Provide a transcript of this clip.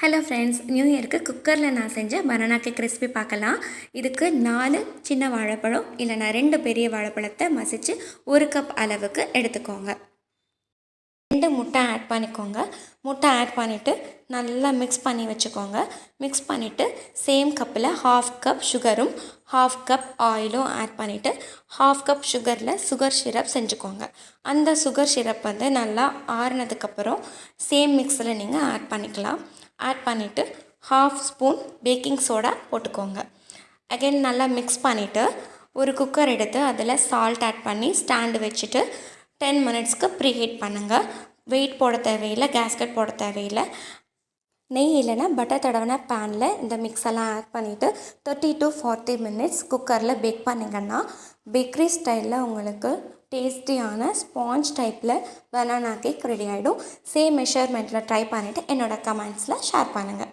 Hello friends, new இயருக்கு குக்கரில் நான் செஞ்ச பனானா கேக் ரெசிபி பார்க்கலாம். இதுக்கு 4 சின்ன வாழைப்பழம் இல்லைனா 2 பெரிய வாழைப்பழத்தை மசித்து 1 கப் அளவுக்கு எடுத்துக்கோங்க. 2 முட்டை ஆட் பண்ணிக்கோங்க. முட்டை ஆட் பண்ணிவிட்டு நல்லா மிக்ஸ் பண்ணி வச்சுக்கோங்க. மிக்ஸ் பண்ணிவிட்டு சேம் கப்பில் 1/2 கப் சுகரும் 1/2 கப் ஆயிலும் ஆட் பண்ணிவிட்டு 1/2 கப் சுகரில் சுகர் சிரப் செஞ்சுக்கோங்க. அந்த சுகர் சிரப் நல்லா ஆறுனதுக்கப்புறம் சேம் மிக்ஸில் நீங்கள் ஆட் பண்ணிக்கலாம். ஆட் பண்ணிவிட்டு 1/2 ஸ்பூன் பேக்கிங் சோடா போட்டுக்கோங்க. அகைன் நல்லா மிக்ஸ் பண்ணிவிட்டு ஒரு குக்கர் எடுத்து அதில் சால்ட் ஆட் பண்ணி ஸ்டாண்டு வச்சுட்டு 10 மினிட்ஸ்க்கு ப்ரீஹீட் பண்ணுங்கள். வெயிட் போட தேவையில்லை, கேஸ்கட் போட தேவையில்லை. நெய் இல்லைன்னா பட்டர் தடவின பேனில் இந்த மிக்ஸ் எல்லாம் ஆட் பண்ணிவிட்டு 30 to 40 மினிட்ஸ் குக்கரில் பேக் பண்ணிங்கன்னா பேக்கரி ஸ்டைலில் உங்களுக்கு டேஸ்டியான ஸ்பாஞ்ச் டைப்பில் பனானா கேக் ரெடி ஆகிடும். சேம் மெஷர்மெண்ட்டில் ட்ரை பண்ணிவிட்டு என்னோடய கமெண்ட்ஸில் ஷேர் பண்ணுங்கள்.